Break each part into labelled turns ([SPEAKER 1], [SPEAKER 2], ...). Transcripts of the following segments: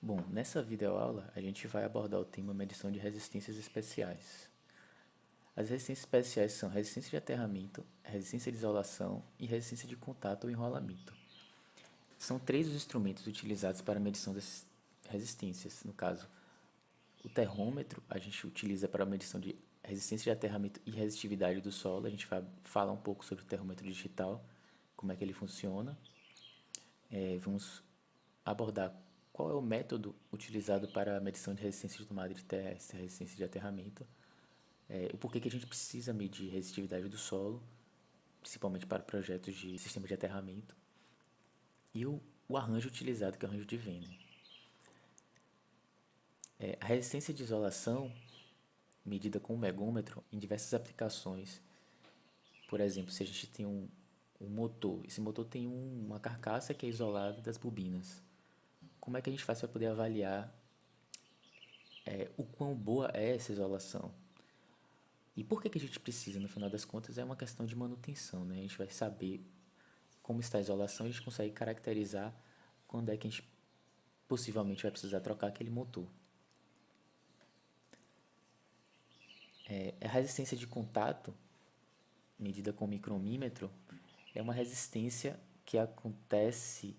[SPEAKER 1] Bom, nessa videoaula a gente vai abordar o tema medição de resistências especiais. As resistências especiais são resistência de aterramento, resistência de isolação e resistência de contato ou enrolamento. São três os instrumentos utilizados para a medição das resistências. No caso, o termômetro a gente utiliza para a medição de resistência de aterramento e resistividade do solo. A gente vai falar um pouco sobre o termômetro digital, como é que ele funciona. Vamos abordar qual é o método utilizado para a medição de resistência de tomada de terra, resistência de aterramento, o porquê que a gente precisa medir resistividade do solo, principalmente para projetos de sistema de aterramento, e o arranjo utilizado, que é o arranjo de Venne. A resistência de isolação, medida com o megômetro, em diversas aplicações. Por exemplo, se a gente tem um motor, esse motor tem uma carcaça que é isolada das bobinas. Como é que a gente faz para poder avaliar o quão boa é essa isolação? E por que a gente precisa, no final das contas, é uma questão de manutenção, né? A gente vai saber como está a isolação e a gente consegue caracterizar quando é que a gente possivelmente vai precisar trocar aquele motor. A resistência de contato, medida com micromímetro, é uma resistência que acontece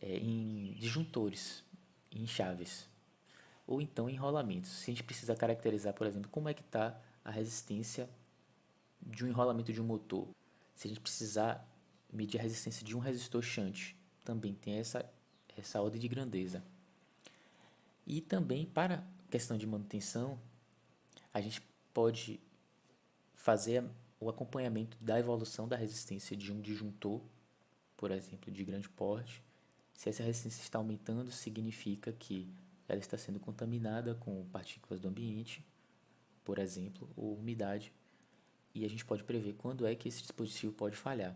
[SPEAKER 1] em disjuntores, em chaves, ou então em enrolamentos. Se a gente precisa caracterizar, por exemplo, como é que está a resistência de um enrolamento de um motor, se a gente precisar medir a resistência de um resistor shunt, também tem essa ordem de grandeza. E também para questão de manutenção, a gente pode fazer o acompanhamento da evolução da resistência de um disjuntor, por exemplo, de grande porte. Se essa resistência está aumentando, significa que ela está sendo contaminada com partículas do ambiente, por exemplo, ou umidade, e a gente pode prever quando é que esse dispositivo pode falhar.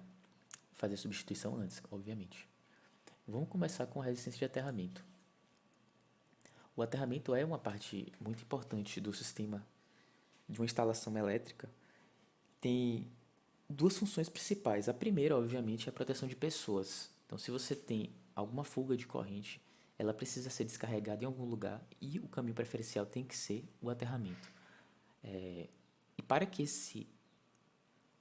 [SPEAKER 1] Fazer substituição antes, obviamente. Vamos começar com a resistência de aterramento. O aterramento é uma parte muito importante do sistema de uma instalação elétrica. Tem duas funções principais. A primeira, obviamente, é a proteção de pessoas. Então, se você tem alguma fuga de corrente, ela precisa ser descarregada em algum lugar e o caminho preferencial tem que ser o aterramento. E para que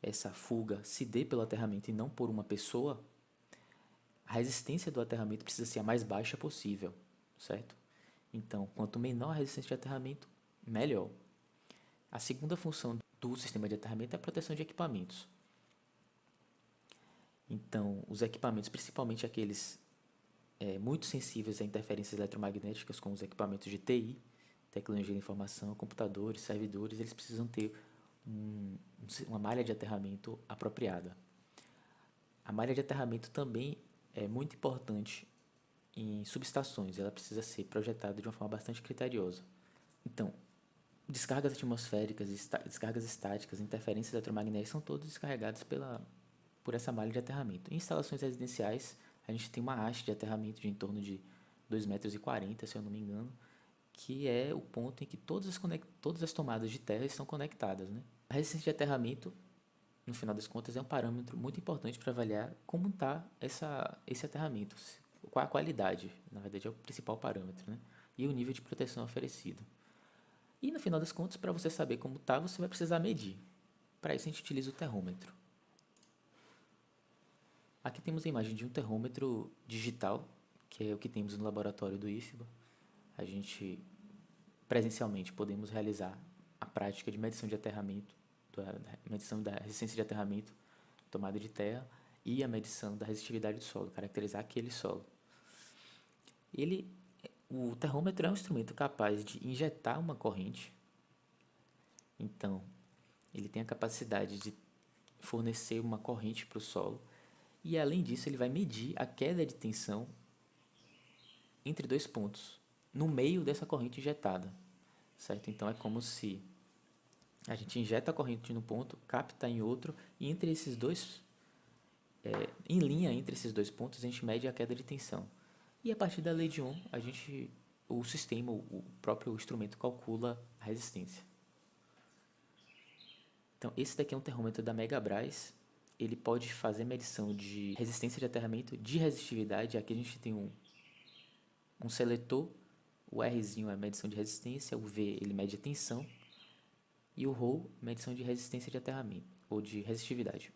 [SPEAKER 1] essa fuga se dê pelo aterramento e não por uma pessoa, a resistência do aterramento precisa ser a mais baixa possível, certo? Então, quanto menor a resistência de aterramento, melhor. A segunda função do sistema de aterramento é a proteção de equipamentos. Então, os equipamentos, principalmente aqueles muito sensíveis a interferências eletromagnéticas, como os equipamentos de TI, tecnologia da informação, computadores, servidores, eles precisam ter uma malha de aterramento apropriada. A malha de aterramento também é muito importante em subestações, ela precisa ser projetada de uma forma bastante criteriosa. Então, descargas atmosféricas, descargas estáticas, interferências eletromagnéticas são todas descarregadas por essa malha de aterramento. Em instalações residenciais, a gente tem uma haste de aterramento de em torno de 2,40 metros, se eu não me engano, que é o ponto em que todas as tomadas de terra estão conectadas, né? A resistência de aterramento, no final das contas, é um parâmetro muito importante para avaliar como está esse aterramento, qual a qualidade, na verdade é o principal parâmetro, né? E o nível de proteção oferecido. E no final das contas, para você saber como está, você vai precisar medir. Para isso a gente utiliza o termômetro. Aqui temos a imagem de um termômetro digital, que é o que temos no laboratório do IFBA. A gente presencialmente podemos realizar a prática de medição de aterramento, medição da resistência de aterramento, tomada de terra e a medição da resistividade do solo, caracterizar aquele solo. O termômetro é um instrumento capaz de injetar uma corrente, então ele tem a capacidade de fornecer uma corrente para o solo e além disso ele vai medir a queda de tensão entre dois pontos, no meio dessa corrente injetada, certo? Então é como se a gente injeta a corrente num ponto, capta em outro e entre esses dois, em linha entre esses dois pontos, a gente mede a queda de tensão. E a partir da lei de Ohm, o sistema, o próprio instrumento calcula a resistência. Então, esse daqui é um termômetro da Megabras. Ele pode fazer medição de resistência de aterramento, de resistividade. Aqui a gente tem um seletor, o Rzinho é medição de resistência, o V ele mede a tensão e o Rho medição de resistência de aterramento ou de resistividade.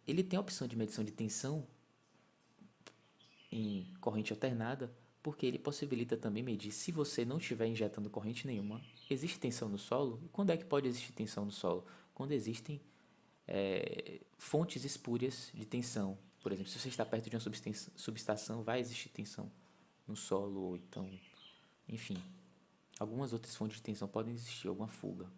[SPEAKER 1] Ele tem a opção de medição de tensão em corrente alternada, porque ele possibilita também medir se você não estiver injetando corrente nenhuma, existe tensão no solo. E quando é que pode existir tensão no solo? Quando existem fontes espúrias de tensão. Por exemplo, se você está perto de uma subestação, vai existir tensão no solo, ou então, enfim, algumas outras fontes de tensão podem existir, alguma fuga.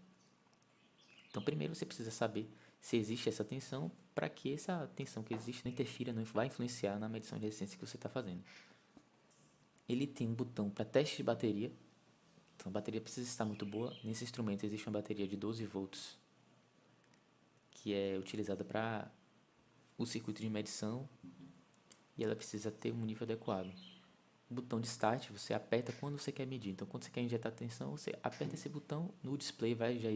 [SPEAKER 1] Então, primeiro você precisa saber se existe essa tensão, para que essa tensão que existe não interfira, não vai influenciar na medição de resistência que você está fazendo. Ele tem um botão para teste de bateria, então a bateria precisa estar muito boa. Nesse instrumento existe uma bateria de 12 volts, que é utilizada para o circuito de medição, e ela precisa ter um nível adequado. O botão de start você aperta quando você quer medir. Então, quando você quer injetar tensão, você aperta esse botão, no display vai já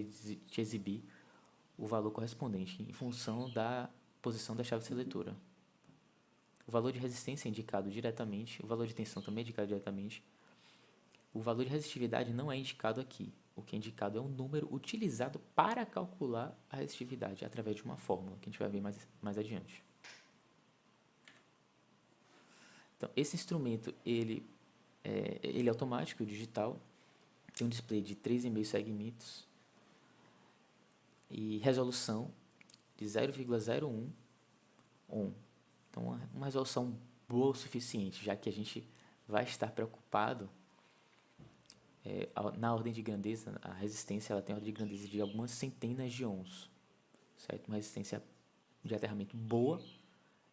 [SPEAKER 1] te exibir o valor correspondente em função da posição da chave seletora. O valor de resistência é indicado diretamente, o valor de tensão também é indicado diretamente. O valor de resistividade não é indicado aqui. O que é indicado é um número utilizado para calcular a resistividade através de uma fórmula que a gente vai ver mais adiante. Então, esse instrumento ele é automático, digital, tem um display de 3,5 segmentos e resolução de 0,01 ohm. Então, uma resolução boa o suficiente, já que a gente vai estar preocupado na ordem de grandeza. A resistência ela tem ordem de grandeza de algumas centenas de ohms, certo? Uma resistência de aterramento boa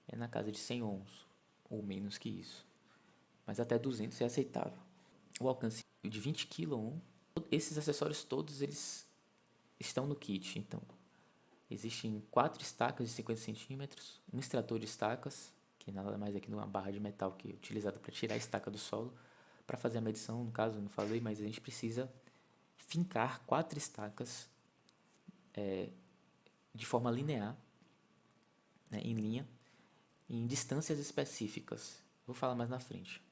[SPEAKER 1] é na casa de 100 ohms, ou menos que isso, mas até 200 é aceitável. O alcance de 20 kΩ, esses acessórios todos eles estão no kit. Então, existem 4 estacas de 50 centímetros, um extrator de estacas, que nada mais é que uma barra de metal que é utilizada para tirar a estaca do solo. Para fazer a medição, no caso, eu não falei, mas a gente precisa fincar 4 estacas de forma linear, né, em linha, em distâncias específicas. Vou falar mais na frente.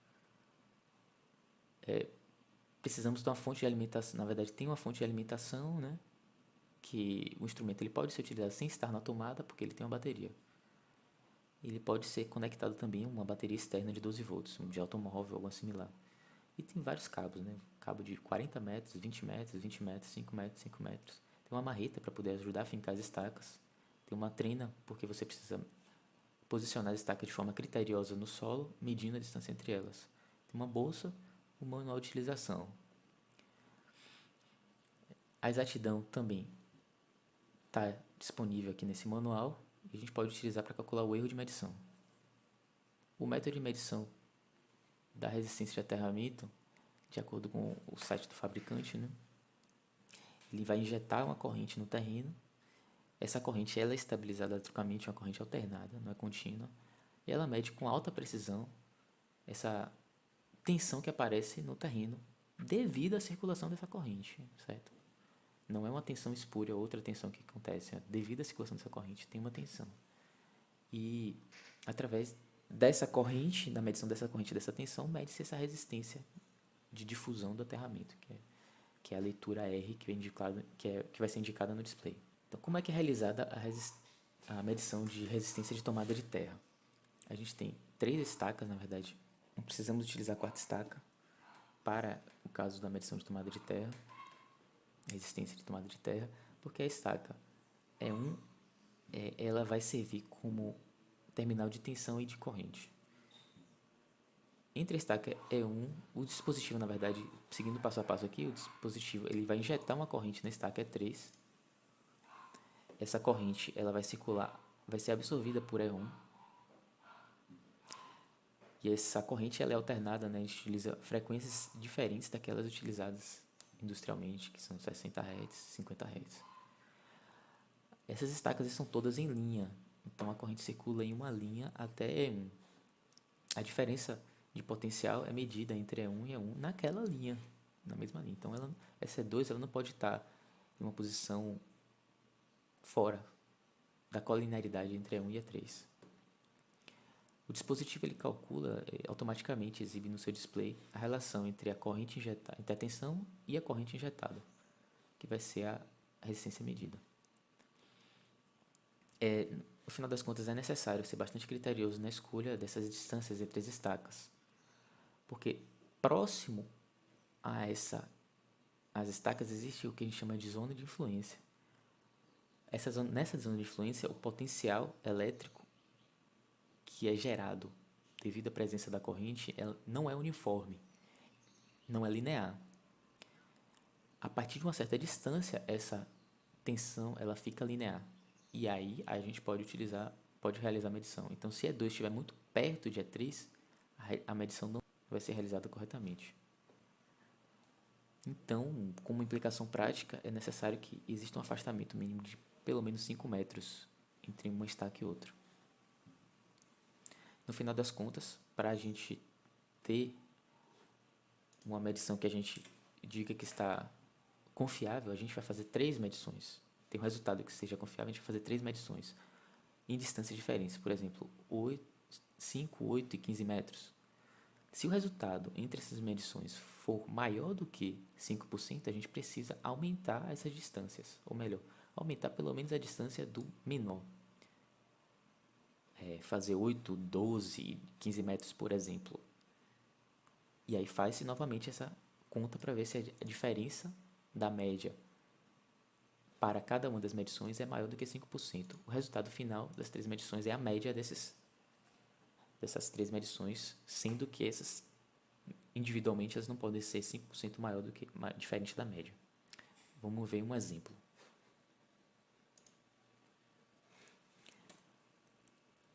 [SPEAKER 1] Precisamos de uma fonte de alimentação. Na verdade, tem uma fonte de alimentação, né? Que o instrumento ele pode ser utilizado sem estar na tomada, porque ele tem uma bateria. Ele pode ser conectado também a uma bateria externa de 12 volts, de automóvel ou algo similar. E tem vários cabos, né? Cabo de 40 metros, 20 metros, 20 metros, 5 metros, 5 metros. Tem uma marreta para poder ajudar a fincar as estacas. Tem uma trena, porque você precisa posicionar as estacas de forma criteriosa no solo, medindo a distância entre elas. Tem uma bolsa, um manual de utilização. A exatidão também está disponível aqui nesse manual e a gente pode utilizar para calcular o erro de medição. O método de medição da resistência de aterramento, de acordo com o site do fabricante, né? Ele vai injetar uma corrente no terreno. Essa corrente ela é estabilizada eletricamente, uma corrente alternada, não é contínua, e ela mede com alta precisão essa tensão que aparece no terreno devido à circulação dessa corrente, certo? Não é uma tensão espúria, outra tensão que acontece. Devido à circulação dessa corrente, tem uma tensão. E através dessa corrente, da medição dessa corrente, dessa tensão, mede-se essa resistência de difusão do aterramento, que é a leitura R que vai ser indicada no display. Então, como é que é realizada a medição de resistência de tomada de terra? A gente tem 3 estacas, na verdade. Não precisamos utilizar a 4ª estaca para o caso da medição de tomada de terra, resistência de tomada de terra, porque a estaca ela vai servir como terminal de tensão e de corrente. Entre a estaca E1, o dispositivo, na verdade, seguindo passo a passo aqui, o dispositivo ele vai injetar uma corrente na estaca E3. Essa corrente ela vai circular, vai ser absorvida por E1. E essa corrente ela é alternada, né? A gente utiliza frequências diferentes daquelas utilizadas industrialmente, que são 60 Hz, 50 Hz. Essas estacas são todas em linha, então a corrente circula em uma linha até E1. A diferença de potencial é medida entre E1 e E1 naquela linha, na mesma linha. Então essa E2 ela não pode estar em uma posição fora da colinearidade entre E1 e E3. O dispositivo ele calcula automaticamente, exibe no seu display a relação entre a corrente injetada, entre a tensão e a corrente injetada, que vai ser a resistência medida. No final das contas, é necessário ser bastante criterioso na escolha dessas distâncias entre as estacas, porque próximo a as estacas existe o que a gente chama de zona de influência. Nessa zona de influência, o potencial elétrico que é gerado devido à presença da corrente não é uniforme, não é linear. A partir de uma certa distância, essa tensão ela fica linear. E aí a gente pode realizar a medição. Então, se E2 estiver muito perto de E3, a medição não vai ser realizada corretamente. Então, como implicação prática, é necessário que exista um afastamento mínimo de pelo menos 5 metros entre uma estaca e outra. No final das contas, para a gente ter uma medição que a gente diga que está confiável, a gente vai fazer 3 medições. Tem um resultado que seja confiável, a gente vai fazer 3 medições em distâncias diferentes, por exemplo, 5, 8 e 15 metros. Se o resultado entre essas medições for maior do que 5%, a gente precisa aumentar essas distâncias, ou melhor, aumentar pelo menos a distância do menor. Fazer 8, 12, 15 metros, por exemplo. E aí faz-se novamente essa conta para ver se a diferença da média para cada uma das medições é maior do que 5%. O resultado final das 3 medições é a média dessas 3 medições, sendo que essas individualmente elas não podem ser 5% maior do que diferente da média. Vamos ver um exemplo.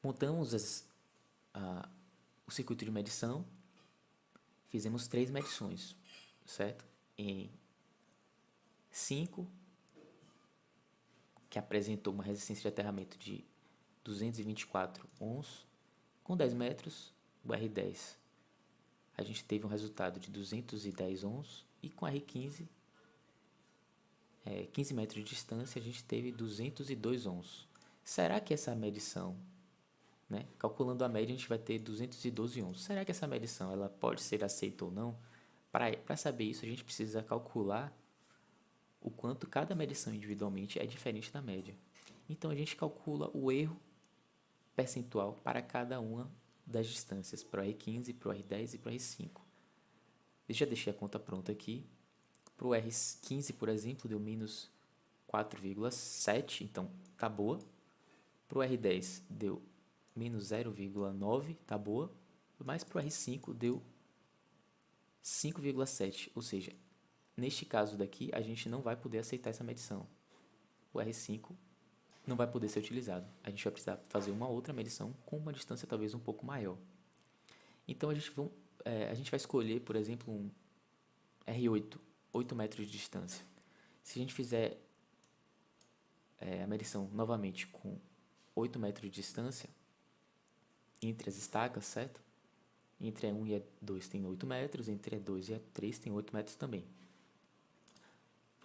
[SPEAKER 1] Montamos o circuito de medição, fizemos 3 medições, certo? Em 5, que apresentou uma resistência de aterramento de 224 ohms, com 10 metros, o R10. A gente teve um resultado de 210 ohms e com R15, 15 metros de distância, a gente teve 202 ohms. Será que essa medição, calculando a média, a gente vai ter 212 ohms. Será que essa medição ela pode ser aceita ou não? Para saber isso, a gente precisa calcular o quanto cada medição individualmente é diferente da média. Então, a gente calcula o erro percentual para cada uma das distâncias, para o R15, para o R10 e para o R5. Eu já deixei a conta pronta aqui. Para o R15, por exemplo, deu menos 4,7, então tá boa. Para o R10 deu menos 0,9, tá boa. Mas para o R5 deu 5,7, ou seja, neste caso daqui a gente não vai poder aceitar essa medição. O R5 não vai poder ser utilizado. A gente vai precisar fazer uma outra medição com uma distância talvez um pouco maior. Então a gente vai escolher, por exemplo, um R8, 8 metros de distância. Se a gente fizer a medição novamente com 8 metros de distância entre as estacas, certo? Entre E1 e E2 tem 8 metros, entre E2 e E3 tem 8 metros também.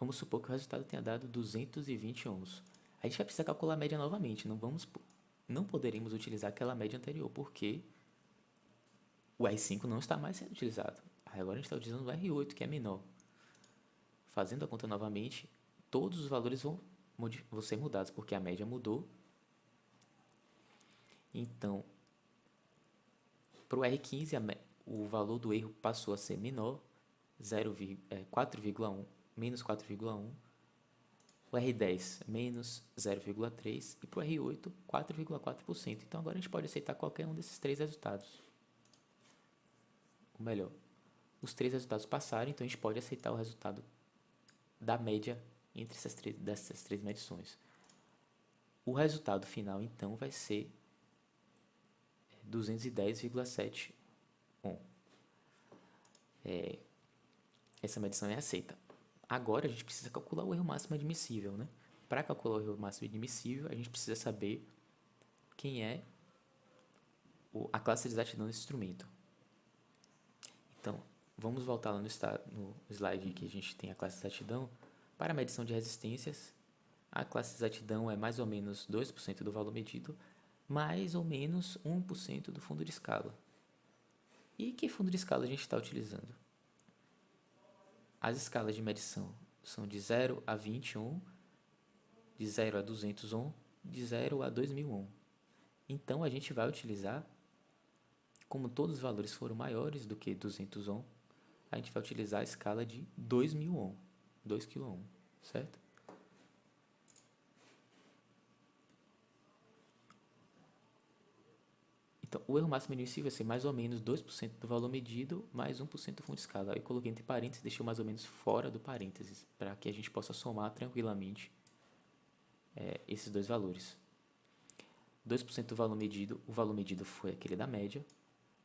[SPEAKER 1] Vamos supor que o resultado tenha dado 220 ohms. A gente vai precisar calcular a média novamente, não poderemos utilizar aquela média anterior, porque o R5 não está mais sendo utilizado. Agora a gente está utilizando o R8, que é menor. Fazendo a conta novamente, todos os valores vão ser mudados, porque a média mudou. Então, para o R15, o valor do erro passou a ser menor, 4,1, menos 4,1. O R10, menos 0,3. E para o R8, 4,4%. Então, agora a gente pode aceitar qualquer um desses 3 resultados. Ou melhor, os 3 resultados passaram, então a gente pode aceitar o resultado da média entre dessas 3 medições. O resultado final, então, vai ser 210,7 ohm. Essa medição é aceita. Agora a gente precisa calcular o erro máximo admissível, né? Para calcular o erro máximo admissível, a gente precisa saber quem é a classe de exatidão desse instrumento. Então, vamos voltar lá no slide que a gente tem a classe de exatidão. Para a medição de resistências, a classe de exatidão é mais ou menos 2% do valor medido, mais ou menos 1% do fundo de escala. E que fundo de escala a gente está utilizando? As escalas de medição são de 0 a 20 ohm, de 0 a 200 ohm, de 0 a 2000 ohm. Então, a gente vai utilizar, como todos os valores foram maiores do que 200 ohm, a gente vai utilizar a escala de 2000 ohm, 2 kΩ, certo? Então, o erro máximo admissível vai ser mais ou menos 2% do valor medido mais 1% do fundo de escala. Eu coloquei entre parênteses e deixei mais ou menos fora do parênteses, para que a gente possa somar tranquilamente esses dois valores. 2% do valor medido, o valor medido foi aquele da média,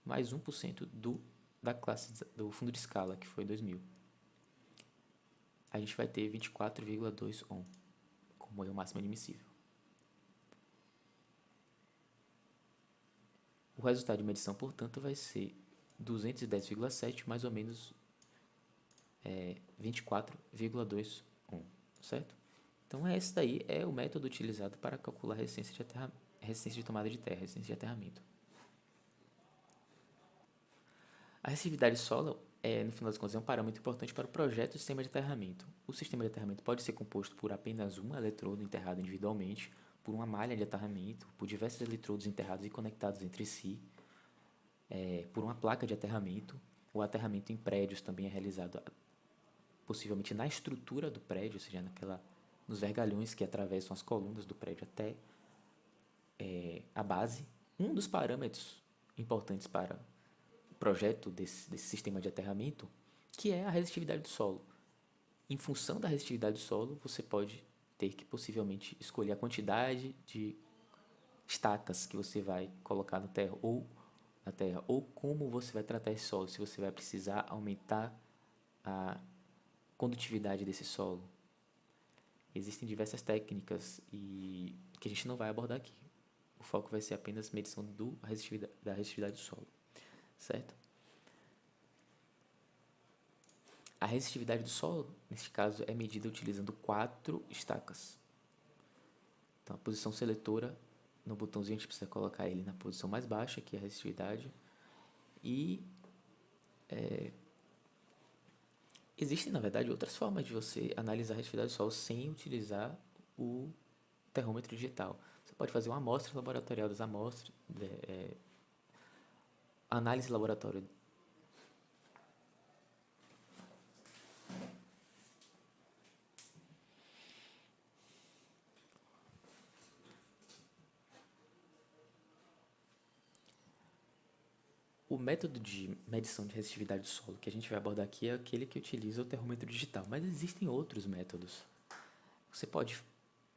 [SPEAKER 1] mais 1% da classe do fundo de escala, que foi 2000. A gente vai ter 24,2 ohm como erro máximo admissível. O resultado de medição, portanto, vai ser 210,7 mais ou menos 24,2 ohm, certo? Então, esse daí é o método utilizado para calcular a resistência de tomada de terra, resistência de aterramento. A resistividade solo no final das contas, é um parâmetro importante para o projeto do sistema de aterramento. O sistema de aterramento pode ser composto por apenas um eletrodo enterrado individualmente, por uma malha de aterramento, por diversos eletrodos enterrados e conectados entre si, por uma placa de aterramento. O aterramento em prédios também é realizado possivelmente na estrutura do prédio, ou seja, nos vergalhões que atravessam as colunas do prédio até a base. Um dos parâmetros importantes para o projeto desse sistema de aterramento, que é a resistividade do solo. Em função da resistividade do solo, você pode ter que possivelmente escolher a quantidade de estacas que você vai colocar na terra, ou como você vai tratar esse solo, se você vai precisar aumentar a condutividade desse solo. Existem diversas técnicas que a gente não vai abordar aqui. O foco vai ser apenas medição da resistividade do solo, certo? A resistividade do solo, neste caso, é medida utilizando 4 estacas. Então, a posição seletora, no botãozinho a gente precisa colocar ele na posição mais baixa, que é a resistividade. E existem, na verdade, outras formas de você analisar a resistividade do solo sem utilizar o termômetro digital. Você pode fazer uma amostra laboratorial das amostras, análise laboratória. O método de medição de resistividade do solo que a gente vai abordar aqui é aquele que utiliza o termômetro digital, mas existem outros métodos. Você pode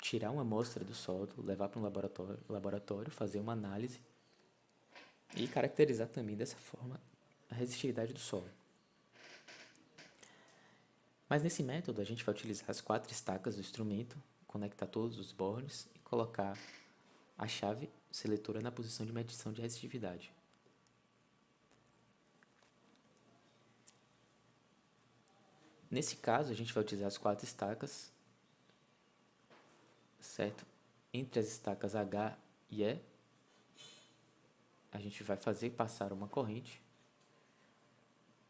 [SPEAKER 1] tirar uma amostra do solo, levar para um laboratório, fazer uma análise e caracterizar também dessa forma a resistividade do solo. Mas nesse método a gente vai utilizar as 4 estacas do instrumento, conectar todos os bornes e colocar a chave seletora na posição de medição de resistividade. Nesse caso, a gente vai utilizar as 4 estacas, certo? Entre as estacas H e E, a gente vai fazer passar uma corrente.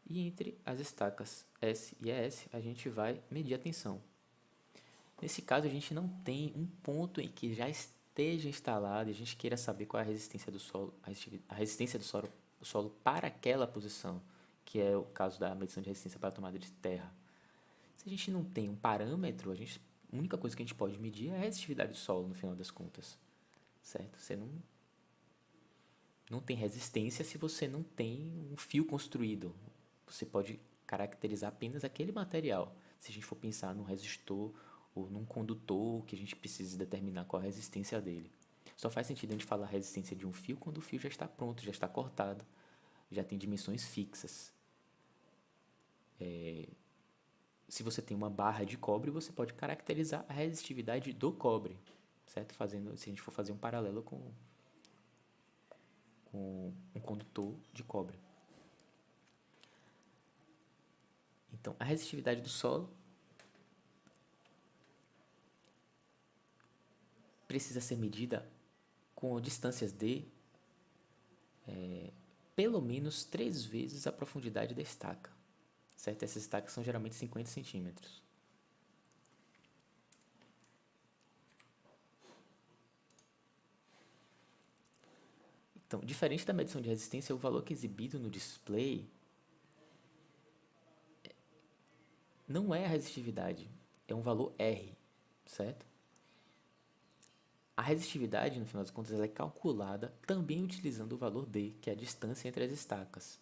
[SPEAKER 1] E entre as estacas S e ES, a gente vai medir a tensão. Nesse caso, a gente não tem um ponto em que já esteja instalado e a gente queira saber qual é a resistência do solo, a resistência do solo para aquela posição, que é o caso da medição de resistência para a tomada de terra. Se a gente não tem um parâmetro, a única coisa que a gente pode medir é a resistividade do solo, no final das contas, certo? Você não tem resistência se você não tem um fio construído. Você pode caracterizar apenas aquele material. Se a gente for pensar num resistor ou num condutor que a gente precisa determinar qual a resistência dele. Só faz sentido a gente falar a resistência de um fio quando o fio já está pronto, já está cortado, já tem dimensões fixas. Se você tem uma barra de cobre, você pode caracterizar a resistividade do cobre, certo? Se a gente for fazer um paralelo com um condutor de cobre. Então, a resistividade do solo precisa ser medida com distâncias d pelo menos 3 vezes a profundidade da estaca, certo? Essas estacas são geralmente 50 centímetros. Então, diferente da medição de resistência, o valor que é exibido no display não é a resistividade, é um valor R, certo? A resistividade, no final das contas, ela é calculada também utilizando o valor D, que é a distância entre as estacas.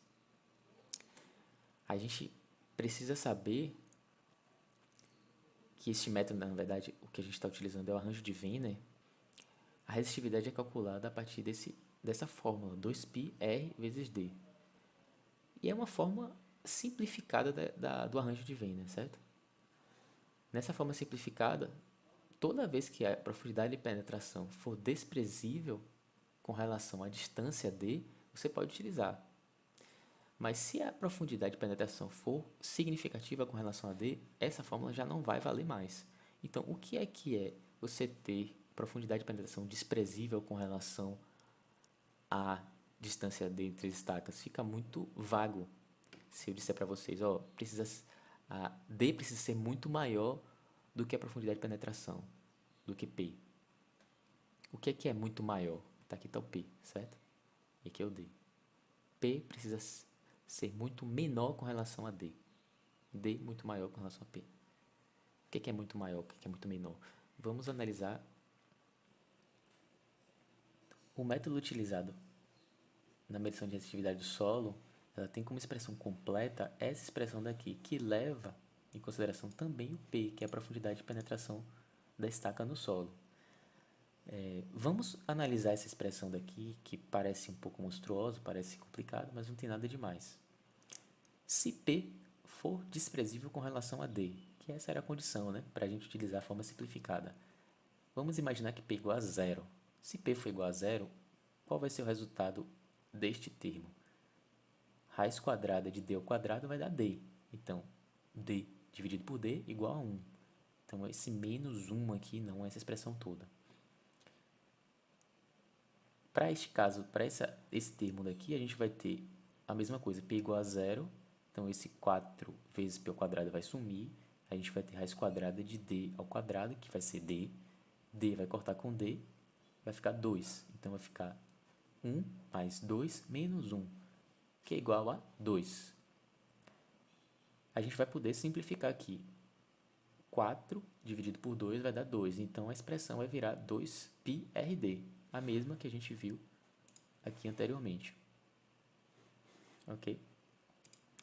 [SPEAKER 1] A gente precisa saber que este método, na verdade, o que a gente está utilizando é o arranjo de Wiener. A resistividade é calculada a partir dessa fórmula, 2πr vezes D. E é uma forma simplificada do arranjo de Wiener, certo? Nessa forma simplificada, toda vez que a profundidade de penetração for desprezível com relação à distância D, você pode utilizar. Mas se a profundidade de penetração for significativa com relação a D, essa fórmula já não vai valer mais. Então, o que é você ter profundidade de penetração desprezível com relação à distância D entre as estacas? Fica muito vago. Se eu disser para vocês, ó, a D precisa ser muito maior do que a profundidade de penetração, do que P. O que é muito maior? Aqui está o P, certo? E aqui é o D. P precisa ser muito menor com relação a D. D muito maior com relação a P. O que é muito maior? O que é muito menor? Vamos analisar o método utilizado na medição de resistividade do solo. Ela tem como expressão completa essa expressão daqui, que leva em consideração também o P, que é a profundidade de penetração da estaca no solo. Vamos analisar essa expressão daqui, que parece um pouco monstruosa, parece complicado, mas não tem nada demais. Se P for desprezível com relação a D, que essa era a condição, né, para a gente utilizar a forma simplificada. Vamos imaginar que P é igual a zero. Se P for igual a zero, qual vai ser o resultado deste termo? Raiz quadrada de D ao quadrado vai dar D. Então, D dividido por D igual a 1. Então, esse menos 1 aqui não é essa expressão toda. Para este caso, para esse termo daqui, a gente vai ter a mesma coisa, P igual a zero. Então, esse 4 vezes P ao quadrado vai sumir. A gente vai ter raiz quadrada de D ao quadrado, que vai ser D. D vai cortar com D, vai ficar 2. Então, vai ficar 1 mais 2 menos 1, que é igual a 2. A gente vai poder simplificar aqui. 4 dividido por 2 vai dar 2. Então, a expressão vai virar 2πrd, a mesma que a gente viu aqui anteriormente. Ok?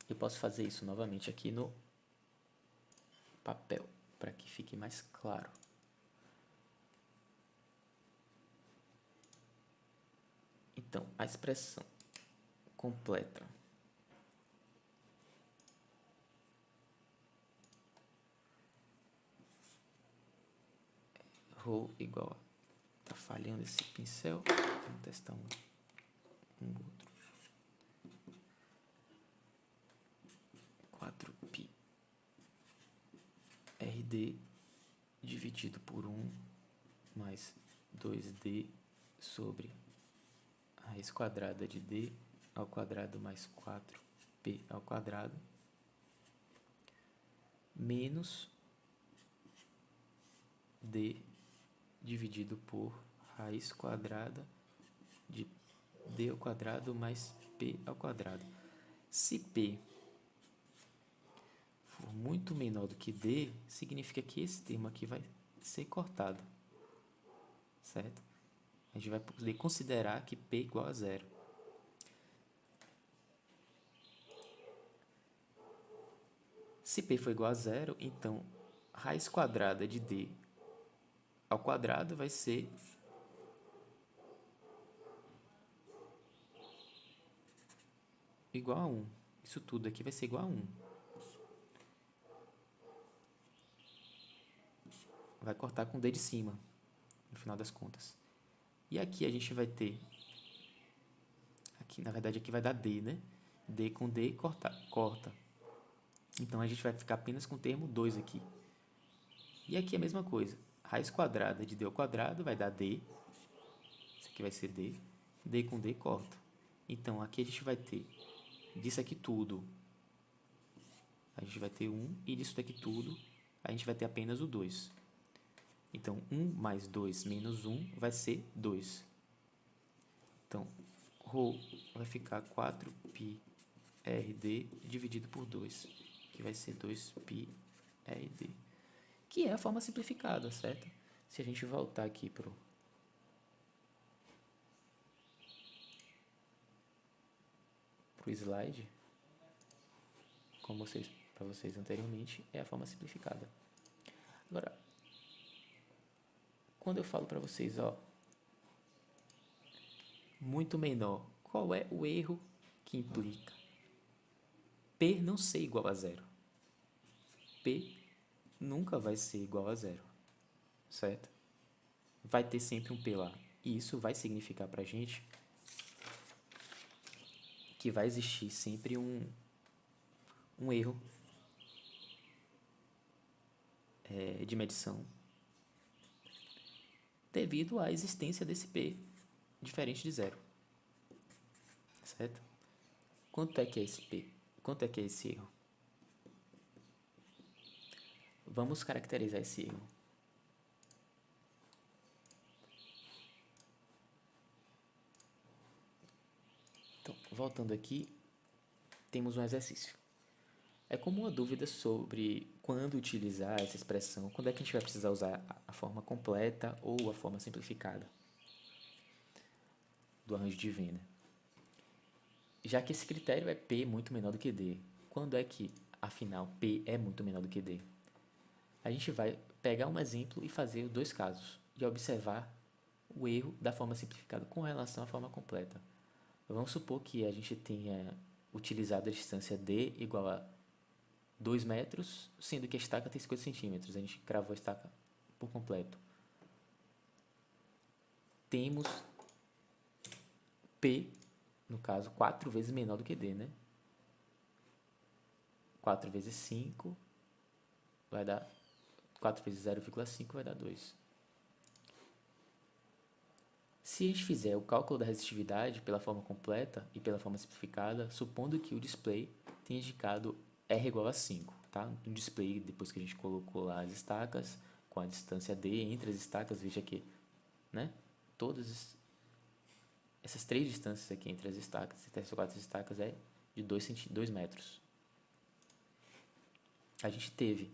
[SPEAKER 1] Eu posso fazer isso novamente aqui no papel, para que fique mais claro. Então, a expressão completa ρ igual a... Tá falhando esse pincel. Vamos testar um outro. 4π rd dividido por 1 mais 2d sobre a raiz quadrada de d ao quadrado mais 4p ao quadrado menos d dividido por raiz quadrada de d ao quadrado mais p ao quadrado. Se p for muito menor do que d, significa que esse termo aqui vai ser cortado, certo? A gente vai poder considerar que p é igual a zero. Se p for igual a zero, então raiz quadrada de d ao quadrado vai ser igual a 1. Isso tudo aqui vai ser igual a 1. Vai cortar com o d de cima, no final das contas. E aqui a gente vai ter... Aqui, na verdade, aqui vai dar d, né? D com d corta. Então, a gente vai ficar apenas com o termo 2 aqui. E aqui a mesma coisa. Raiz quadrada de d ao quadrado vai dar d, Isso aqui vai ser D. D com D corta. Então, aqui a gente vai ter disso aqui tudo. A gente vai ter 1 e disso daqui tudo, a gente vai ter apenas o 2. Então, 1 mais 2 menos 1 vai ser 2. Então, ρ vai ficar 4πrd dividido por 2, que vai ser 2πrd, que é a forma simplificada, certo? Se a gente voltar aqui para o slide, como para vocês anteriormente, é a forma simplificada. Agora, quando eu falo para vocês, ó, muito menor, qual é o erro que implica P não ser igual a zero? P nunca vai ser igual a zero, certo? Vai ter sempre um P lá. E isso vai significar para a gente que vai existir sempre um erro de medição devido à existência desse P diferente de zero, certo? Quanto é que é esse P? Quanto é que é esse erro? Vamos caracterizar esse erro. Então, voltando aqui, temos um exercício. É comum uma dúvida sobre quando utilizar essa expressão, quando é que a gente vai precisar usar a forma completa ou a forma simplificada do arranjo de Wiener. Já que esse critério é P muito menor do que D, quando é que, afinal, P é muito menor do que D? A gente vai pegar um exemplo e fazer dois casos e observar o erro da forma simplificada com relação à forma completa. Vamos supor que a gente tenha utilizado a distância D igual a 2 metros, sendo que a estaca tem 50 centímetros. A gente cravou a estaca por completo. Temos P, no caso, 4 vezes menor do que D, né? 4 vezes 5 vai dar... 4 vezes 0,5 vai dar 2. Se a gente fizer o cálculo da resistividade pela forma completa e pela forma simplificada, supondo que o display tenha indicado R igual a 5, tá? No display, depois que a gente colocou lá as estacas, com a distância D entre as estacas, veja que, né? Todas essas três distâncias aqui entre as estacas, entre as quatro estacas, é de 2 metros. A gente teve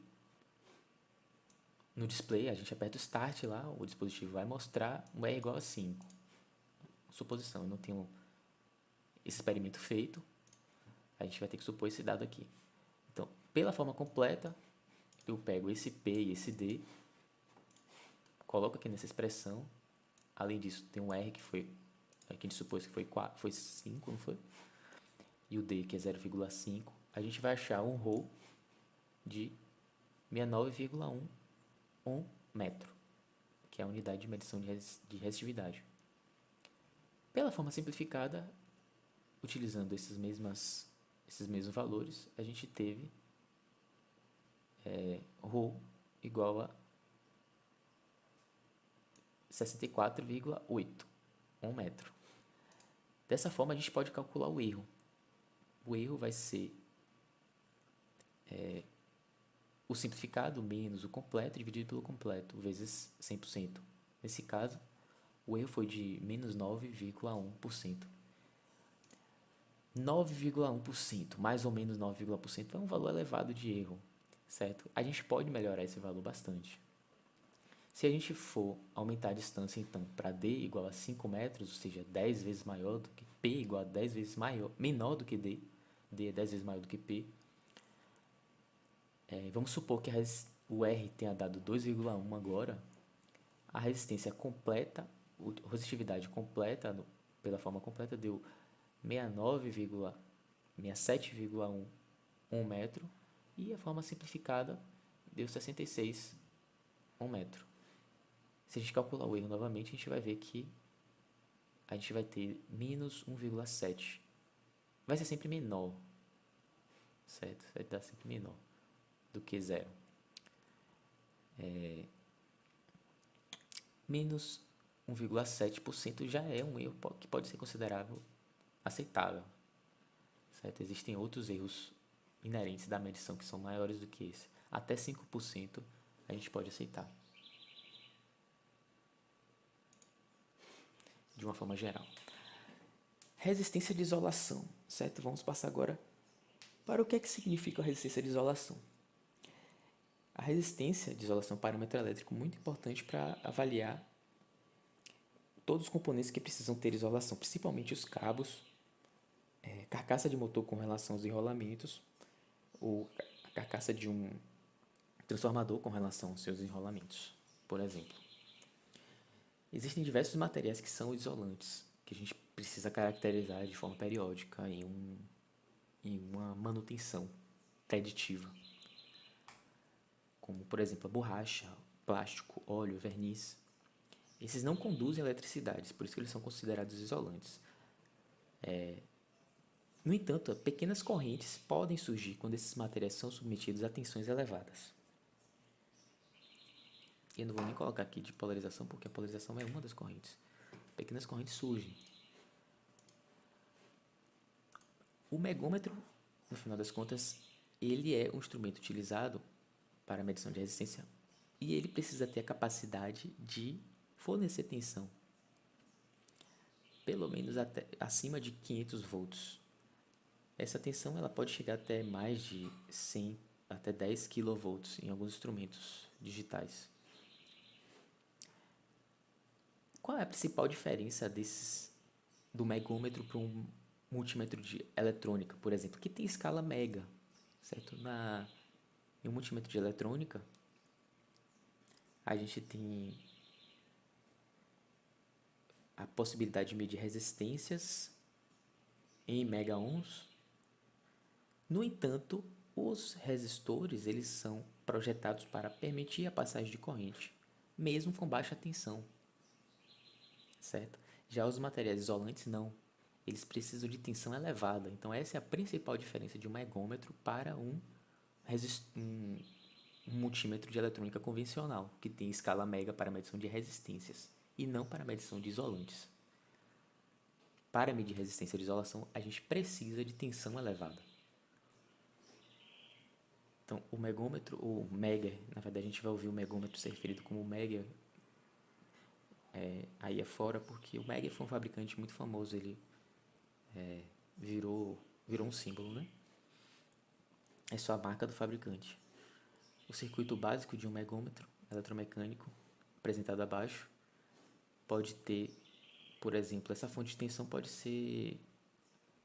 [SPEAKER 1] no display, a gente aperta o Start lá, o dispositivo vai mostrar um R igual a 5. Suposição, eu não tenho esse experimento feito, a gente vai ter que supor esse dado aqui. Então, pela forma completa, eu pego esse P e esse D, coloco aqui nessa expressão. Além disso, tem um R que foi, aqui a gente supôs que foi 5, não foi? E o D, que é 0,5. A gente vai achar um ρ de 69,1 metro, que é a unidade de medição de resistividade. Pela forma simplificada, utilizando esses mesmos valores, a gente teve ρ igual a 64,8, 1 metro. Dessa forma, a gente pode calcular o erro. O erro vai ser o simplificado menos o completo dividido pelo completo, vezes 100%. Nesse caso, o erro foi de menos 9,1%. 9,1%, mais ou menos 9,1%, é um valor elevado de erro, certo? A gente pode melhorar esse valor bastante. Se a gente for aumentar a distância, então, para D igual a 5 metros, ou seja, 10 vezes maior do que P igual a 10 vezes menor do que D, D é 10 vezes maior do que P, vamos supor que o R tenha dado 2,1 agora, a resistência completa, a resistividade completa, pela forma completa, deu 67,1 metro, e a forma simplificada deu 66 metro. Se a gente calcular o erro novamente, a gente vai ver que a gente vai ter menos 1,7. Vai ser sempre menor, certo? Vai dar sempre menor do que zero. Menos 1,7% já é um erro que pode ser considerado aceitável, certo? Existem outros erros inerentes da medição que são maiores do que esse. Até 5% a gente pode aceitar, de uma forma geral. Resistência de isolação, certo? Vamos passar agora para o que é que significa a resistência de isolação. A resistência de isolação é um parâmetro elétrico muito importante para avaliar todos os componentes que precisam ter isolação, principalmente os cabos, carcaça de motor com relação aos enrolamentos, ou a carcaça de um transformador com relação aos seus enrolamentos, por exemplo. Existem diversos materiais que são isolantes, que a gente precisa caracterizar de forma periódica em uma manutenção preditiva, como, por exemplo, a borracha, plástico, óleo, verniz. Esses não conduzem eletricidade, por isso que eles são considerados isolantes. No entanto, pequenas correntes podem surgir quando esses materiais são submetidos a tensões elevadas. Eu não vou nem colocar aqui de polarização, porque a polarização é uma das correntes. Pequenas correntes surgem. O megômetro, no final das contas, ele é um instrumento utilizado para a medição de resistência e ele precisa ter a capacidade de fornecer tensão, pelo menos até acima de 500 volts. Essa tensão ela pode chegar até mais de 100 até 10 kV em alguns instrumentos digitais. Qual é a principal diferença do megômetro para um multímetro de eletrônica, por exemplo, que tem escala mega, certo? Em um multímetro de eletrônica, a gente tem a possibilidade de medir resistências em mega-ohms. No entanto, os resistores eles são projetados para permitir a passagem de corrente, mesmo com baixa tensão, certo? Já os materiais isolantes não, eles precisam de tensão elevada. Então essa é a principal diferença de um megômetro para um multímetro de eletrônica convencional, que tem escala mega para medição de resistências e não para medição de isolantes. Para medir resistência de isolação, a gente precisa de tensão elevada. Então, o megômetro, ou Megger, na verdade a gente vai ouvir o megômetro ser referido como Megger aí afora, porque o Megger foi um fabricante muito famoso, ele virou um símbolo, né? É só a marca do fabricante. O circuito básico de um megômetro eletromecânico, apresentado abaixo, pode ter, por exemplo, essa fonte de tensão pode ser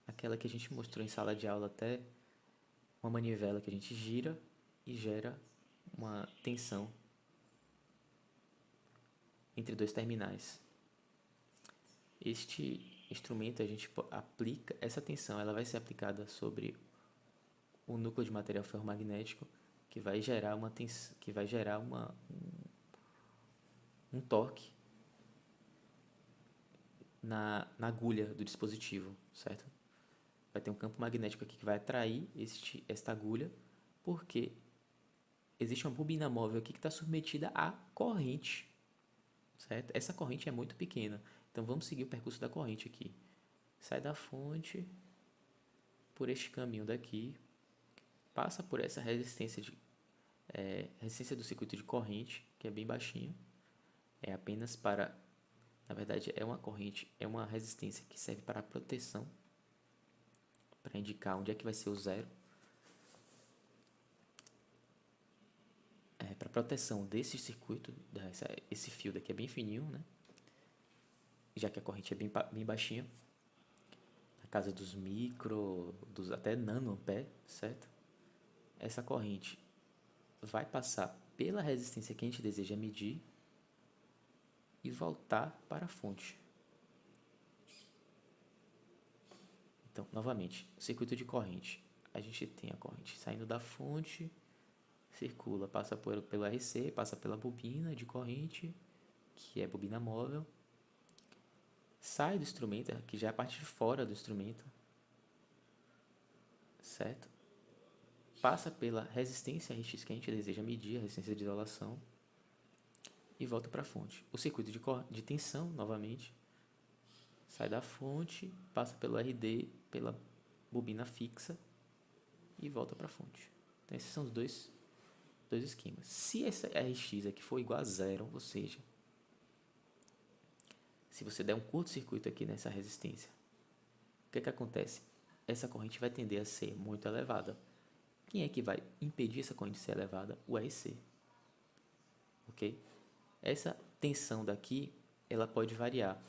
[SPEAKER 1] aquela que a gente mostrou em sala de aula, até uma manivela que a gente gira e gera uma tensão entre dois terminais. Este instrumento a gente aplica essa tensão, ela vai ser aplicada sobre o núcleo de material ferromagnético que vai gerar um torque na agulha do dispositivo, certo? Vai ter um campo magnético aqui que vai atrair esta agulha, porque existe uma bobina móvel aqui que está submetida à corrente, certo? Essa corrente é muito pequena, então vamos seguir o percurso da corrente aqui. Sai da fonte, por este caminho daqui, passa por essa resistência do circuito de corrente, que é bem baixinho, é apenas para, na verdade é uma corrente, é uma resistência que serve para proteção, para indicar onde é que vai ser o zero, para proteção desse circuito, esse fio daqui é bem fininho, né? Já que a corrente é bem baixinha, na casa dos até nanoampere, certo? Essa corrente vai passar pela resistência que a gente deseja medir e voltar para a fonte. Então, novamente, circuito de corrente. A gente tem a corrente saindo da fonte, circula, passa pelo RC, passa pela bobina de corrente, que é bobina móvel, sai do instrumento, que já é a parte de fora do instrumento, certo? Passa pela resistência RX que a gente deseja medir, a resistência de isolação, e volta para a fonte. O circuito de tensão, novamente, sai da fonte, passa pelo RD, pela bobina fixa e volta para a fonte. Então, esses são os dois esquemas. Se essa RX aqui for igual a zero, ou seja, se você der um curto-circuito aqui nessa resistência, o que acontece? Essa corrente vai tender a ser muito elevada. Quem é que vai impedir essa corrente de ser elevada? O RC. Ok? Essa tensão daqui, ela pode variar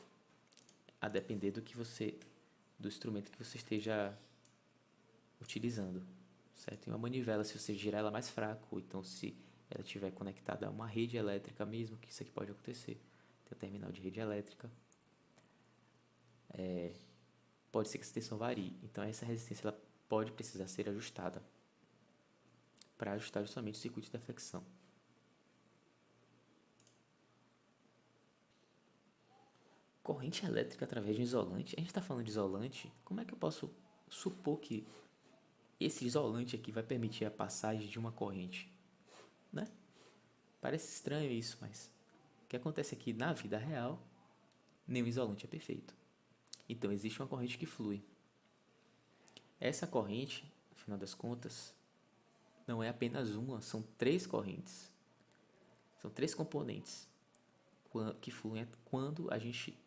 [SPEAKER 1] a depender do instrumento que você esteja utilizando, certo? Em uma manivela, se você girar ela mais fraco, ou então se ela estiver conectada a uma rede elétrica mesmo, que isso aqui pode acontecer, tem um terminal de rede elétrica, pode ser que essa tensão varie. Então essa resistência ela pode precisar ser ajustada para ajustar justamente o circuito de deflexão. Corrente elétrica através de um isolante. A gente está falando de isolante. Como é que eu posso supor que esse isolante aqui vai permitir a passagem de uma corrente? Né? Parece estranho isso, mas o que acontece aqui na vida real, nenhum isolante é perfeito. Então existe uma corrente que flui. Essa corrente, no final das contas, não é apenas uma, são três correntes. São três componentes que fluem quando a gente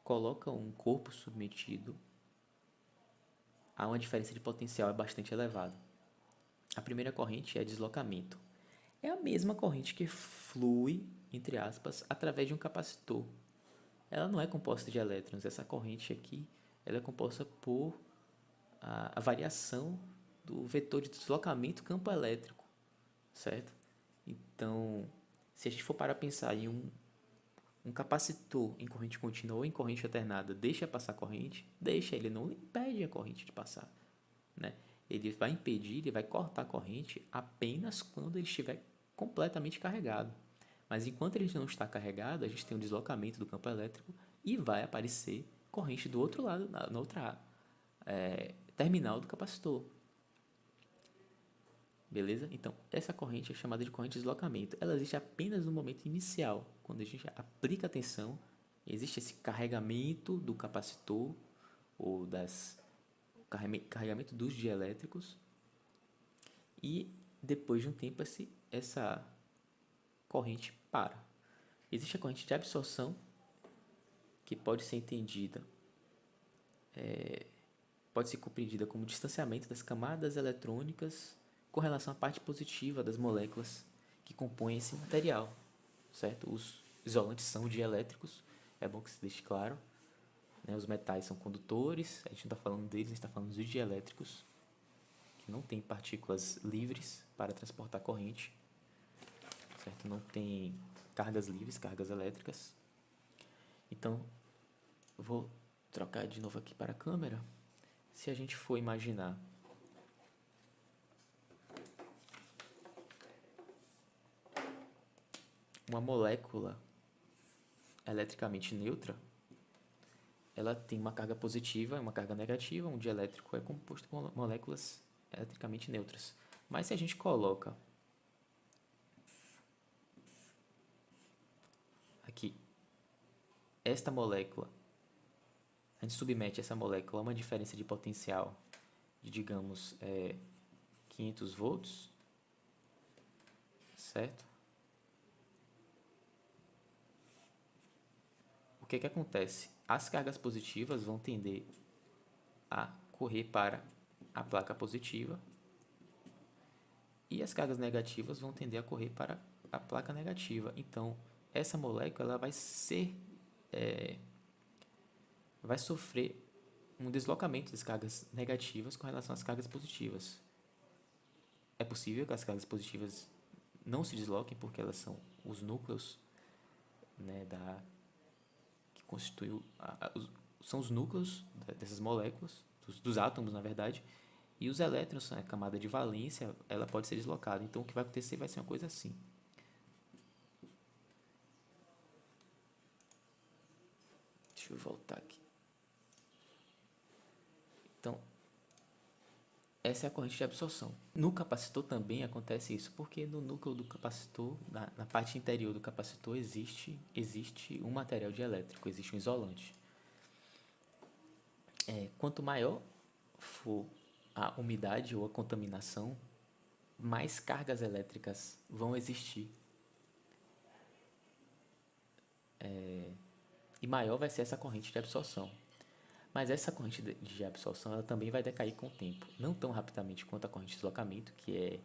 [SPEAKER 1] coloca um corpo submetido a uma diferença de potencial bastante elevada. A primeira corrente é deslocamento. É a mesma corrente que flui, entre aspas, através de um capacitor. Ela não é composta de elétrons. Essa corrente aqui ela é composta por a variação do vetor de deslocamento campo elétrico, certo? Então, se a gente for para pensar em um capacitor em corrente contínua ou em corrente alternada, deixa passar corrente? Deixa, ele não impede a corrente de passar, né? Ele vai impedir, ele vai cortar a corrente apenas quando ele estiver completamente carregado. Mas enquanto ele não está carregado, a gente tem um deslocamento do campo elétrico e vai aparecer corrente do outro lado, na outra terminal do capacitor. Beleza? Então, essa corrente é chamada de corrente de deslocamento. Ela existe apenas no momento inicial, quando a gente aplica a tensão, existe esse carregamento do capacitor ou carregamento dos dielétricos e depois de um tempo essa corrente para. Existe a corrente de absorção, que pode ser entendida, pode ser compreendida como distanciamento das camadas eletrônicas com relação à parte positiva das moléculas que compõem esse material, certo? Os isolantes são dielétricos, é bom que se deixe claro, né? Os metais são condutores, a gente não está falando deles, a gente está falando dos dielétricos, que não tem partículas livres para transportar corrente, certo? Não tem cargas livres, cargas elétricas. Então, vou trocar de novo aqui para a câmera. Se a gente for imaginar uma molécula eletricamente neutra, ela tem uma carga positiva e uma carga negativa. Um dielétrico é composto por moléculas eletricamente neutras. Mas se a gente coloca aqui esta molécula, a gente submete essa molécula a uma diferença de potencial de, digamos, 500 volts, certo? O que acontece? As cargas positivas vão tender a correr para a placa positiva e as cargas negativas vão tender a correr para a placa negativa. Então, essa molécula ela vai sofrer um deslocamento das cargas negativas com relação às cargas positivas. É possível que as cargas positivas não se desloquem porque elas são os núcleos, né, que constituem são os núcleos dessas moléculas, dos átomos, na verdade, e os elétrons, a camada de valência, ela pode ser deslocada. Então, o que vai acontecer vai ser uma coisa assim. Deixa eu voltar aqui. Então, essa é a corrente de absorção. No capacitor também acontece isso, porque no núcleo do capacitor, na parte interior do capacitor, existe um material dielétrico, existe um isolante. Quanto maior for a umidade ou a contaminação, mais cargas elétricas vão existir. E maior vai ser essa corrente de absorção. Mas essa corrente de absorção ela também vai decair com o tempo. Não tão rapidamente quanto a corrente de deslocamento, que é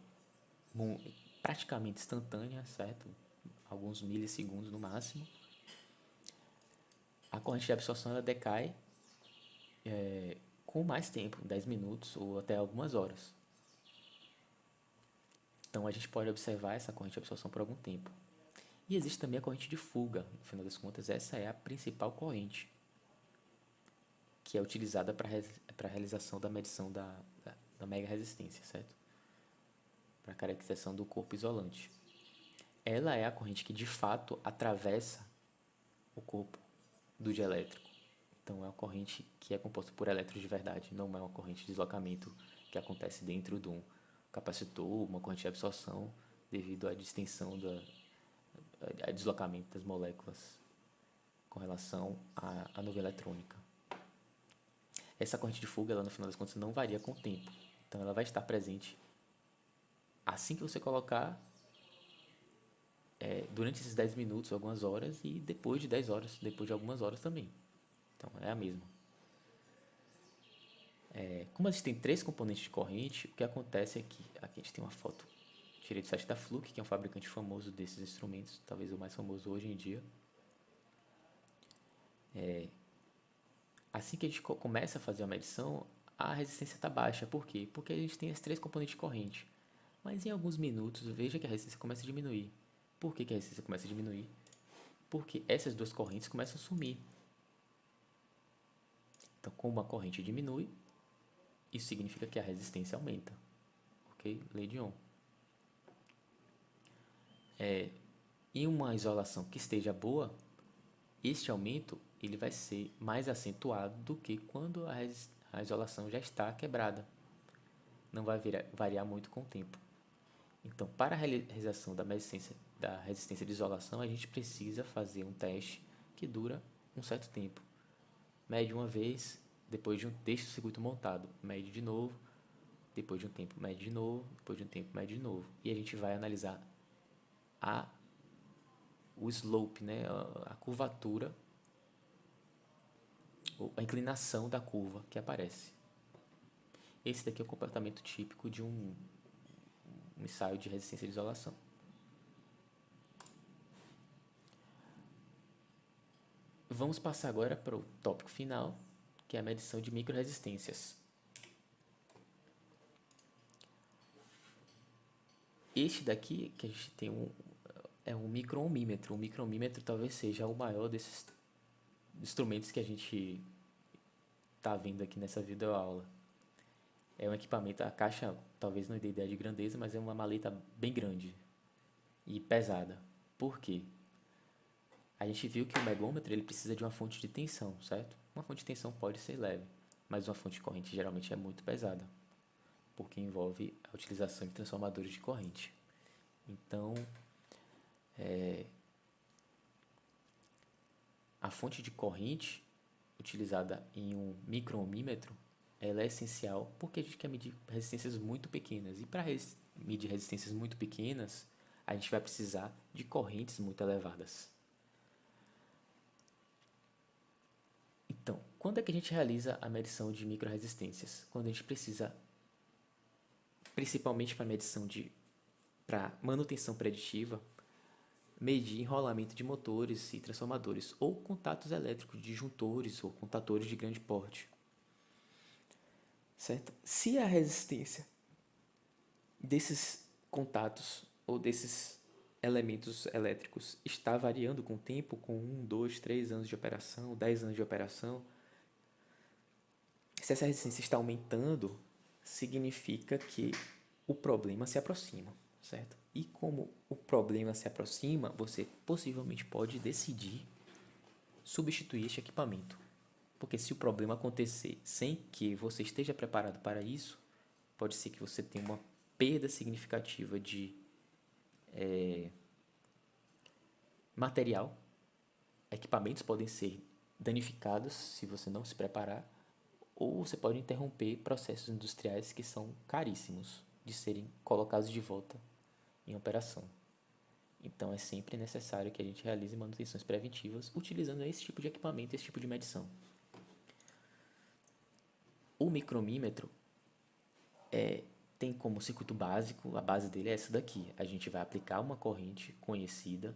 [SPEAKER 1] praticamente instantânea, certo? Alguns milissegundos no máximo. A corrente de absorção ela decai com mais tempo, 10 minutos ou até algumas horas. Então a gente pode observar essa corrente de absorção por algum tempo. E existe também a corrente de fuga. No final das contas, essa é a principal corrente que é utilizada para a realização da medição da mega resistência, certo? Para a caracterização do corpo isolante. Ela é a corrente que de fato atravessa o corpo do dielétrico. Então é uma corrente que é composta por elétrons de verdade, não é uma corrente de deslocamento que acontece dentro de um capacitor, uma corrente de absorção devido à distensão a deslocamento das moléculas com relação à nuvem eletrônica. Essa corrente de fuga, ela no final das contas não varia com o tempo. Então ela vai estar presente assim que você colocar, durante esses 10 minutos, algumas horas, e depois de 10 horas, depois de algumas horas também. Então é a mesma. Como a gente tem 3 componentes de corrente, o que acontece é que aqui a gente tem uma foto tirei do site da Fluke, que é um fabricante famoso desses instrumentos, talvez o mais famoso hoje em dia. Assim que a gente começa a fazer a medição, a resistência está baixa. Por quê? Porque a gente tem as 3 componentes de corrente. Mas em alguns minutos, veja que a resistência começa a diminuir. Por que a resistência começa a diminuir? Porque essas 2 correntes começam a sumir. Então, como a corrente diminui, isso significa que a resistência aumenta. Ok? Lei de Ohm. Em uma isolação que esteja boa, este aumento ele vai ser mais acentuado do que quando a isolação já está quebrada. Não vai variar muito com o tempo. Então, para a realização da resistência de isolação, a gente precisa fazer um teste que dura um certo tempo. Mede uma vez, depois deixa o circuito montado, mede de novo, depois de um tempo mede de novo, depois de um tempo mede de novo. E a gente vai analisar o slope, né, a curvatura, ou a inclinação da curva que aparece. Esse daqui é o comportamento típico de um ensaio de resistência de isolação. Vamos passar agora para o tópico final, que é a medição de microresistências. Este daqui, que a gente tem é um micro-ohmímetro. O micro-ohmímetro talvez seja o maior desses instrumentos que a gente está vendo aqui nessa videoaula. É um equipamento, a caixa talvez não dê ideia de grandeza, mas é uma maleta bem grande e pesada. Por quê? A gente viu que o megômetro ele precisa de uma fonte de tensão, certo? Uma fonte de tensão pode ser leve, mas uma fonte de corrente geralmente é muito pesada, porque envolve a utilização de transformadores de corrente. Então, a fonte de corrente utilizada em um micro-ohmímetro ela é essencial porque a gente quer medir resistências muito pequenas. E para medir resistências muito pequenas, a gente vai precisar de correntes muito elevadas. Então, quando é que a gente realiza a medição de microresistências? Quando a gente precisa, principalmente para manutenção preditiva, medir enrolamento de motores e transformadores ou contatos elétricos de disjuntores ou contatores de grande porte. Certo? Se a resistência desses contatos ou desses elementos elétricos está variando com o tempo, com 1, 2, 3 anos de operação, 10 anos de operação, se essa resistência está aumentando, significa que o problema se aproxima, certo? E como o problema se aproxima, você possivelmente pode decidir substituir este equipamento. Porque se o problema acontecer sem que você esteja preparado para isso, pode ser que você tenha uma perda significativa de material, equipamentos podem ser danificados se você não se preparar, ou você pode interromper processos industriais que são caríssimos de serem colocados de volta em operação. Então é sempre necessário que a gente realize manutenções preventivas utilizando esse tipo de equipamento, esse tipo de medição. O micromímetro tem como circuito básico, a base dele é essa daqui. A gente vai aplicar uma corrente conhecida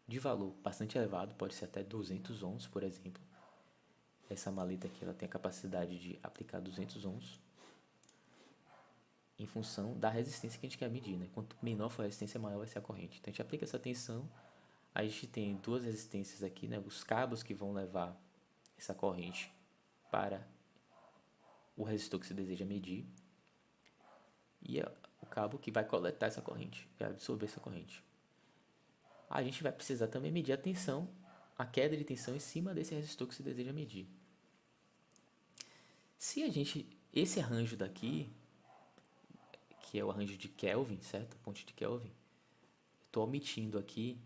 [SPEAKER 1] de valor bastante elevado, pode ser até 200 ohms, por exemplo. Essa maleta aqui ela tem a capacidade de aplicar 200 ohms em função da resistência que a gente quer medir, né? Quanto menor for a resistência, maior vai ser a corrente. Então a gente aplica essa tensão, a gente tem duas resistências aqui, né? Os cabos que vão levar essa corrente para o resistor que se deseja medir e o cabo que vai coletar essa corrente, vai absorver essa corrente. A gente vai precisar também medir a tensão, a queda de tensão em cima desse resistor que se deseja medir. Se a gente, esse arranjo daqui, que é o arranjo de Kelvin, certo? A ponte de Kelvin, estou omitindo aqui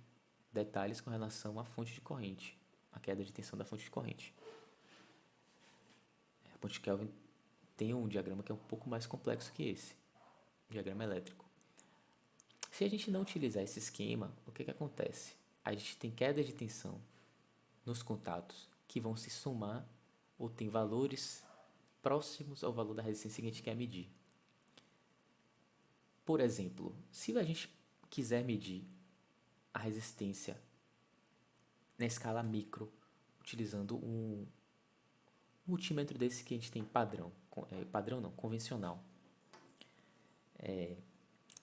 [SPEAKER 1] detalhes com relação à fonte de corrente, a queda de tensão da fonte de corrente. A ponte de Kelvin tem um diagrama que é um pouco mais complexo que esse, diagrama elétrico. Se a gente não utilizar esse esquema, o que acontece? A gente tem queda de tensão nos contatos que vão se somar ou tem valores próximos ao valor da resistência que a gente quer medir. Por exemplo, se a gente quiser medir a resistência na escala micro, utilizando um multímetro desse que a gente tem padrão, padrão não, convencional.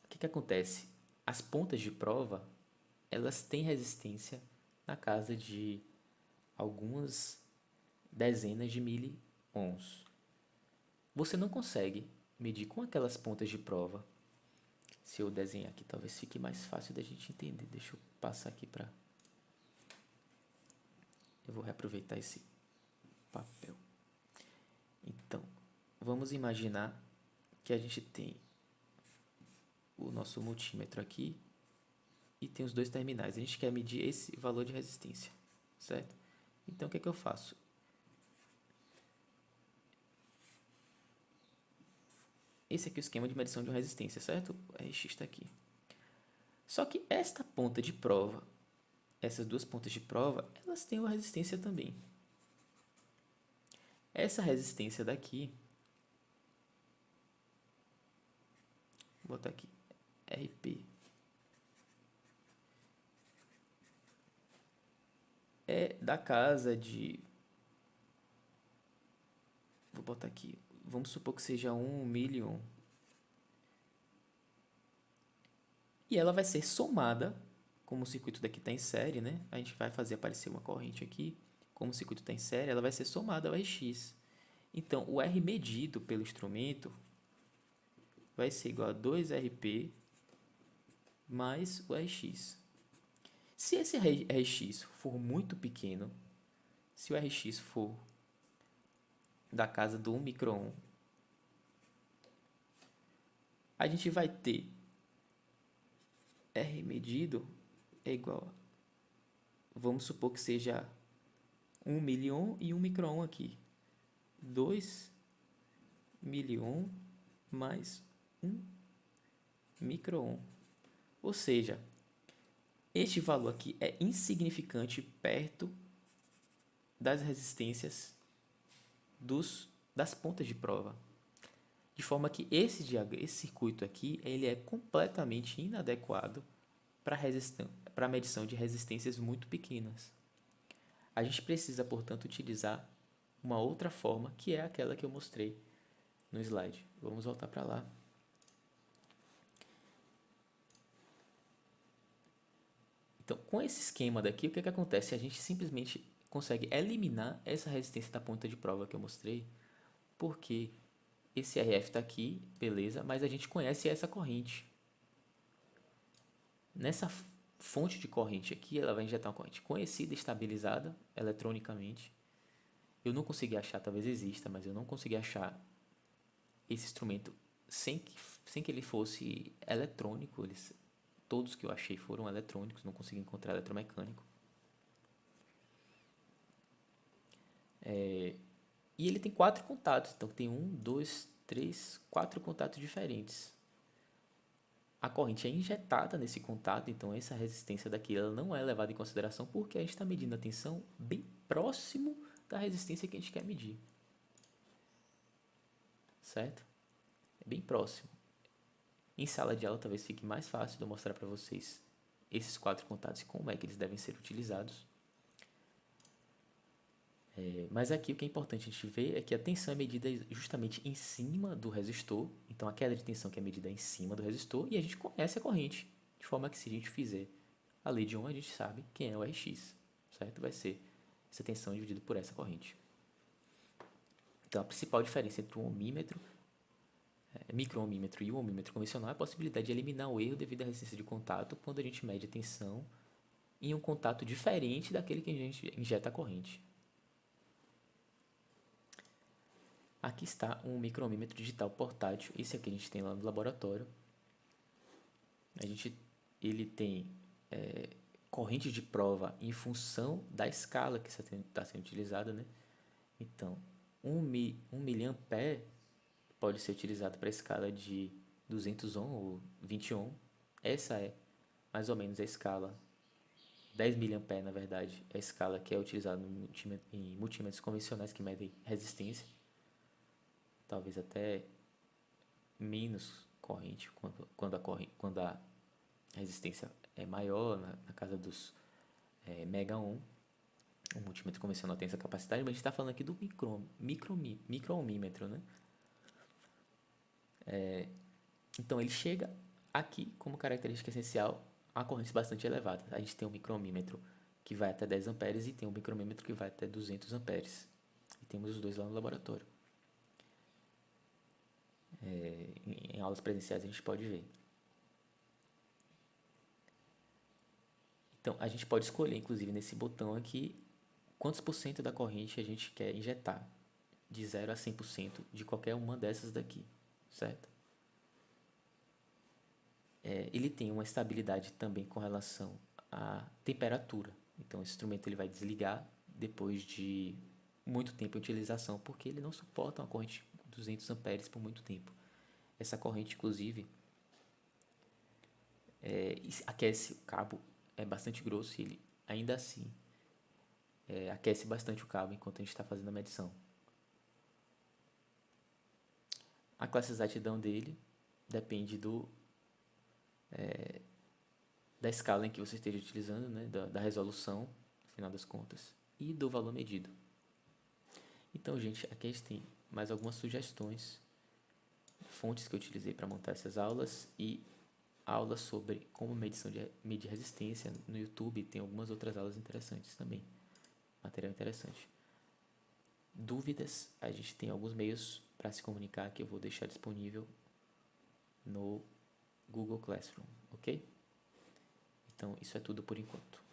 [SPEAKER 1] O que acontece? As pontas de prova, elas têm resistência na casa de algumas dezenas de miliohms. Você não consegue medir com aquelas pontas de prova. Se eu desenhar aqui, talvez fique mais fácil da gente entender. Deixa eu passar aqui para... Eu vou reaproveitar esse papel. Então, vamos imaginar que a gente tem o nosso multímetro aqui e tem os dois terminais. A gente quer medir esse valor de resistência, certo? Então, o que eu faço? Esse aqui é o esquema de medição de uma resistência, certo? O Rx está aqui. Só que esta ponta de prova, essas duas pontas de prova, elas têm uma resistência também. Essa resistência daqui, vou botar aqui, Rp, é da casa de... Vou botar aqui, vamos supor que seja 1 miliohm. E ela vai ser somada, como o circuito daqui está em série, né? A gente vai fazer aparecer uma corrente aqui. Como o circuito está em série, ela vai ser somada ao Rx. Então, o R medido pelo instrumento vai ser igual a 2Rp mais o Rx. Se esse Rx for muito pequeno, se o Rx for da casa do 1 micro-ohm, a gente vai ter R medido é igual a, vamos supor que seja 1 miliohm e 1 micro-ohm aqui. 2 miliohm mais 1 micro-ohm. Ou seja, este valor aqui é insignificante perto das resistências das pontas de prova. De forma que esse circuito aqui ele é completamente inadequado para a medição de resistências muito pequenas. A gente precisa, portanto, utilizar uma outra forma, que é aquela que eu mostrei no slide. Vamos voltar para lá. Então, com esse esquema daqui, o que acontece? A gente simplesmente consegue eliminar essa resistência da ponta de prova que eu mostrei, porque esse RF está aqui, beleza, mas a gente conhece essa corrente. Nessa fonte de corrente aqui, ela vai injetar uma corrente conhecida, estabilizada eletronicamente. Eu não consegui achar, talvez exista, mas eu não consegui achar esse instrumento sem que ele fosse eletrônico. Todos que eu achei foram eletrônicos, não consegui encontrar eletromecânico. E ele tem 4 contatos, então tem 1, 2, 3, 4 contatos diferentes. A corrente é injetada nesse contato, então essa resistência daqui ela não é levada em consideração porque a gente está medindo a tensão bem próximo da resistência que a gente quer medir. Certo? É bem próximo. Em sala de aula talvez fique mais fácil de eu mostrar para vocês esses 4 contatos e como é que eles devem ser utilizados. Mas aqui o que é importante a gente ver é que a tensão é medida justamente em cima do resistor. Então a queda de tensão que é medida em cima do resistor e a gente conhece a corrente. De forma que se a gente fizer a lei de Ohm, a gente sabe quem é o Rx. Certo? Vai ser essa tensão dividida por essa corrente. Então a principal diferença entre o ohmímetro, micro-ohmímetro e o ohmímetro convencional é a possibilidade de eliminar o erro devido à resistência de contato quando a gente mede a tensão em um contato diferente daquele que a gente injeta a corrente. Aqui está um micro-ohmímetro digital portátil. Esse aqui a gente tem lá no laboratório. Ele tem corrente de prova em função da escala que está sendo utilizada, né? Então, 1 miliampere pode ser utilizado para a escala de 200 ohm ou 20 ohm. Essa é mais ou menos a escala. 10 miliampere, na verdade, é a escala que é utilizada em multímetros convencionais que medem resistência. Talvez até menos corrente quando a resistência é maior, na casa dos mega ohm. O multímetro convencional tem essa capacidade, mas a gente está falando aqui do micro-ohmímetro, né? Então ele chega aqui como característica essencial a correntes bastante elevadas. A gente tem um micro-ohmímetro que vai até 10 amperes e tem um micro-ohmímetro que vai até 200 amperes. E temos os dois lá no laboratório. Em aulas presenciais a gente pode ver. Então a gente pode escolher, inclusive nesse botão aqui, quantos por cento da corrente a gente quer injetar, de 0 a 100% de qualquer uma dessas daqui, certo? Ele tem uma estabilidade também com relação à temperatura. Então esse instrumento ele vai desligar depois de muito tempo de utilização, porque ele não suporta uma corrente de 200 amperes por muito tempo. Essa corrente, inclusive, aquece o cabo, é bastante grosso e ele ainda assim aquece bastante o cabo enquanto a gente está fazendo a medição. A classe de exatidão dele depende da escala em que você esteja utilizando, né, da resolução, no final das contas, e do valor medido. Então, gente, aqui a gente tem mais algumas sugestões, fontes que eu utilizei para montar essas aulas e aulas sobre como medir resistência no YouTube. Tem algumas outras aulas interessantes também, material interessante. Dúvidas, a gente tem alguns meios para se comunicar que eu vou deixar disponível no Google Classroom, ok? Então, isso é tudo por enquanto.